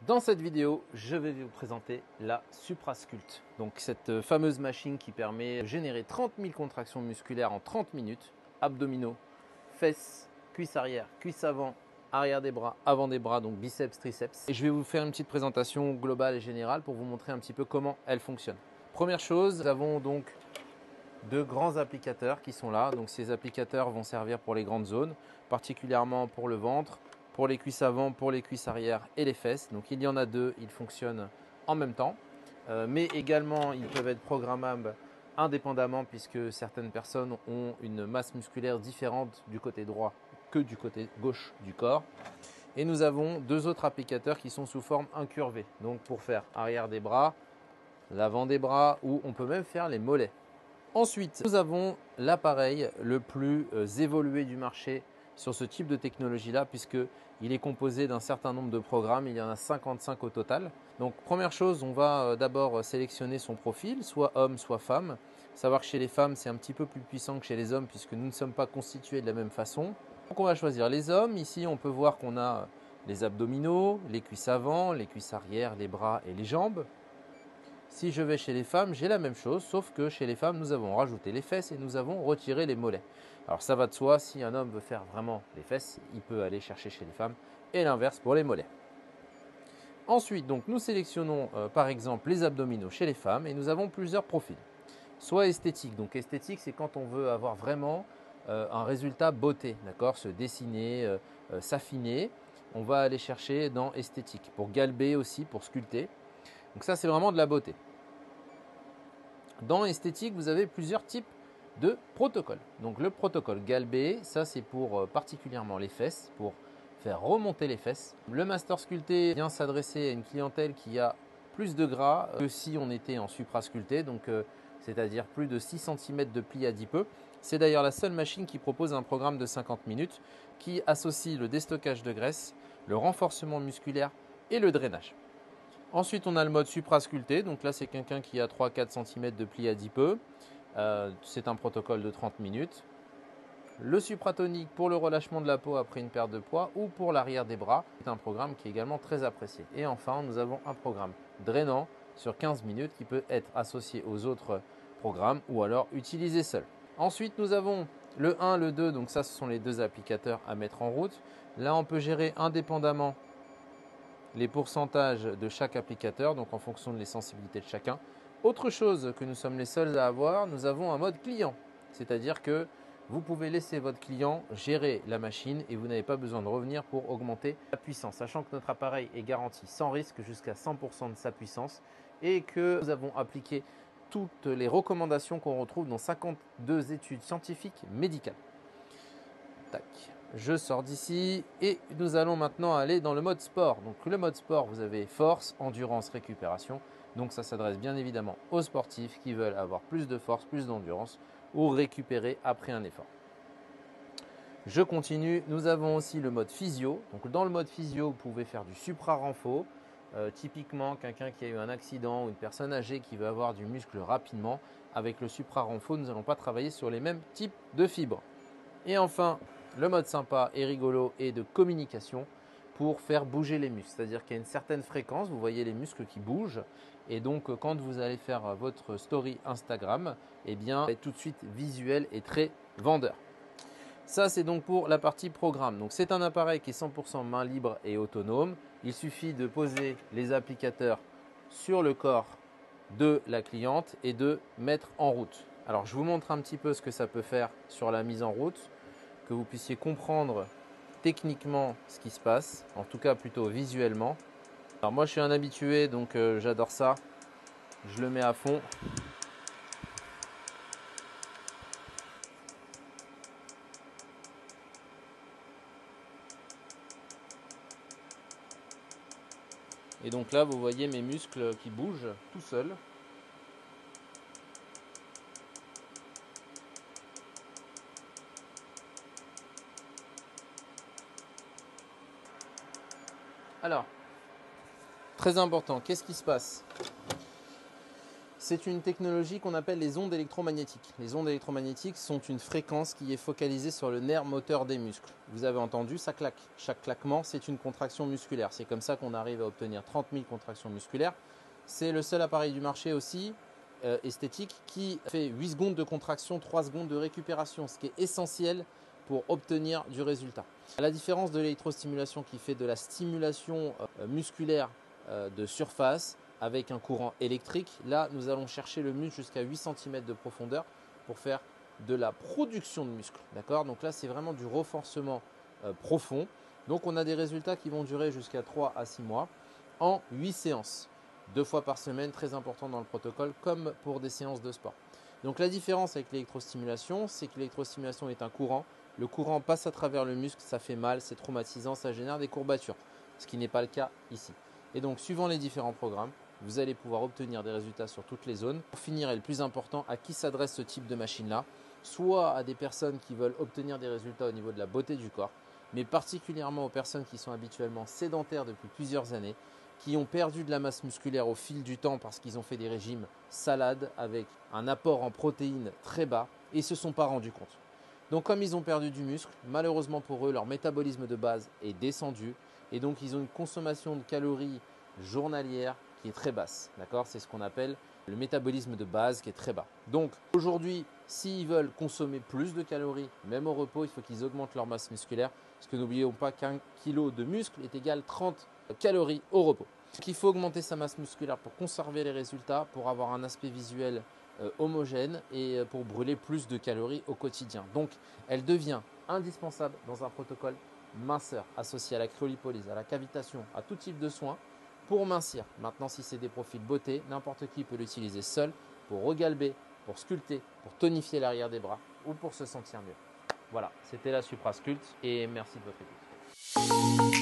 Dans cette vidéo, je vais vous présenter la Suprasculpt. Donc cette fameuse machine qui permet de générer 30 000 contractions musculaires en 30 minutes, abdominaux, fesses, cuisses arrière, cuisses avant, arrière des bras, avant des bras, donc biceps, triceps. Et je vais vous faire une petite présentation globale et générale pour vous montrer un petit peu comment elle fonctionne. Première chose, nous avons donc deux grands applicateurs qui sont là. Donc ces applicateurs vont servir pour les grandes zones, particulièrement pour le ventre, pour les cuisses avant, pour les cuisses arrière et les fesses. Donc il y en a deux, ils fonctionnent en même temps. Mais également, ils peuvent être programmables indépendamment puisque certaines personnes ont une masse musculaire différente du côté droit que du côté gauche du corps. Et nous avons deux autres applicateurs qui sont sous forme incurvée. Donc pour faire arrière des bras, l'avant des bras ou on peut même faire les mollets. Ensuite, nous avons l'appareil le plus évolué du marché sur ce type de technologie-là, puisqu'il est composé d'un certain nombre de programmes. Il y en a 55 au total. Donc, première chose, on va d'abord sélectionner son profil, soit homme, soit femme. Savoir que chez les femmes, c'est un petit peu plus puissant que chez les hommes, puisque nous ne sommes pas constitués de la même façon. Donc, on va choisir les hommes. Ici, on peut voir qu'on a les abdominaux, les cuisses avant, les cuisses arrière, les bras et les jambes. Si je vais chez les femmes, j'ai la même chose, sauf que chez les femmes, nous avons rajouté les fesses et nous avons retiré les mollets. Alors ça va de soi, si un homme veut faire vraiment les fesses, il peut aller chercher chez les femmes et l'inverse pour les mollets. Ensuite, donc, nous sélectionnons par exemple les abdominaux chez les femmes et nous avons plusieurs profils. Soit esthétique, donc esthétique c'est quand on veut avoir vraiment un résultat beauté, d'accord, se dessiner, s'affiner. On va aller chercher dans esthétique, pour galber aussi, pour sculpter. Donc ça c'est vraiment de la beauté. Dans esthétique, vous avez plusieurs types de protocoles. Donc le protocole galbé, ça c'est pour particulièrement les fesses, pour faire remonter les fesses. Le master sculpté vient s'adresser à une clientèle qui a plus de gras que si on était en suprasculpté, donc c'est-à-dire plus de 6 cm de pli adipeux. C'est d'ailleurs la seule machine qui propose un programme de 50 minutes qui associe le déstockage de graisse, le renforcement musculaire et le drainage. Ensuite, on a le mode suprasculpté. Donc là, c'est quelqu'un qui a 3-4 cm de pli adipeux. C'est un protocole de 30 minutes. Le supratonique pour le relâchement de la peau après une perte de poids ou pour l'arrière des bras. C'est un programme qui est également très apprécié. Et enfin, nous avons un programme drainant sur 15 minutes qui peut être associé aux autres programmes ou alors utilisé seul. Ensuite, nous avons le 1, le 2. Donc ça, ce sont les deux applicateurs à mettre en route. Là, on peut gérer indépendamment les pourcentages de chaque applicateur, donc en fonction des sensibilités de chacun. Autre chose que nous sommes les seuls à avoir, nous avons un mode client. C'est-à-dire que vous pouvez laisser votre client gérer la machine et vous n'avez pas besoin de revenir pour augmenter la puissance. Sachant que notre appareil est garanti sans risque jusqu'à 100% de sa puissance et que nous avons appliqué toutes les recommandations qu'on retrouve dans 52 études scientifiques médicales. Tac. Je sors d'ici et nous allons maintenant aller dans le mode sport. Donc le mode sport, vous avez force, endurance, récupération. Donc ça s'adresse bien évidemment aux sportifs qui veulent avoir plus de force, plus d'endurance ou récupérer après un effort. Je continue. Nous avons aussi le mode physio. Donc dans le mode physio, vous pouvez faire du supra-renfo. Typiquement, quelqu'un qui a eu un accident ou une personne âgée qui veut avoir du muscle rapidement. Avec le supra-renfo, nous n'allons pas travailler sur les mêmes types de fibres. Et enfin, le mode sympa et rigolo est de communication pour faire bouger les muscles. C'est-à-dire qu'il y a une certaine fréquence, vous voyez les muscles qui bougent. Et donc, quand vous allez faire votre story Instagram, eh bien, c'est tout de suite visuel et très vendeur. Ça, c'est donc pour la partie programme. Donc, c'est un appareil qui est 100% main libre et autonome. Il suffit de poser les applicateurs sur le corps de la cliente et de mettre en route. Alors, je vous montre un petit peu ce que ça peut faire sur la mise en route, que vous puissiez comprendre techniquement ce qui se passe, en tout cas plutôt visuellement. Alors moi, je suis un habitué, donc j'adore ça. Je le mets à fond. Et donc là, vous voyez mes muscles qui bougent tout seuls. Alors, très important, qu'est-ce qui se passe? C'est une technologie qu'on appelle les ondes électromagnétiques. Les ondes électromagnétiques sont une fréquence qui est focalisée sur le nerf moteur des muscles. Vous avez entendu, ça claque. Chaque claquement, c'est une contraction musculaire. C'est comme ça qu'on arrive à obtenir 30 000 contractions musculaires. C'est le seul appareil du marché aussi, esthétique, qui fait 8 secondes de contraction, 3 secondes de récupération, ce qui est essentiel pour obtenir du résultat. À la différence de l'électrostimulation qui fait de la stimulation musculaire de surface, avec un courant électrique. Là, nous allons chercher le muscle jusqu'à 8 cm de profondeur pour faire de la production de muscles. D'accord ? Donc là, c'est vraiment du renforcement profond. Donc on a des résultats qui vont durer jusqu'à 3 à 6 mois en 8 séances. 2 fois par semaine, très important dans le protocole, comme pour des séances de sport. Donc la différence avec l'électrostimulation, c'est que l'électrostimulation est un courant. Le courant passe à travers le muscle, ça fait mal, c'est traumatisant, ça génère des courbatures. Ce qui n'est pas le cas ici. Et donc, suivant les différents programmes, vous allez pouvoir obtenir des résultats sur toutes les zones. Pour finir, et le plus important, à qui s'adresse ce type de machine-là? Soit à des personnes qui veulent obtenir des résultats au niveau de la beauté du corps, mais particulièrement aux personnes qui sont habituellement sédentaires depuis plusieurs années, qui ont perdu de la masse musculaire au fil du temps parce qu'ils ont fait des régimes salades avec un apport en protéines très bas et ne se sont pas rendus compte. Donc comme ils ont perdu du muscle, malheureusement pour eux, leur métabolisme de base est descendu et donc ils ont une consommation de calories journalière qui est très basse. D'accord ? C'est ce qu'on appelle le métabolisme de base qui est très bas. Donc aujourd'hui, s'ils veulent consommer plus de calories, même au repos, il faut qu'ils augmentent leur masse musculaire. Parce que n'oublions pas qu'un kilo de muscle est égal à 30 calories au repos. Donc il faut augmenter sa masse musculaire pour conserver les résultats, pour avoir un aspect visuel homogène et pour brûler plus de calories au quotidien. Donc elle devient indispensable dans un protocole minceur associé à la cryolipolyse, à la cavitation, à tout type de soins pour mincir. Maintenant, si c'est des profils beauté, n'importe qui peut l'utiliser seul pour regalber, pour sculpter, pour tonifier l'arrière des bras ou pour se sentir mieux. Voilà, c'était la Supra Sculpt et merci de votre écoute.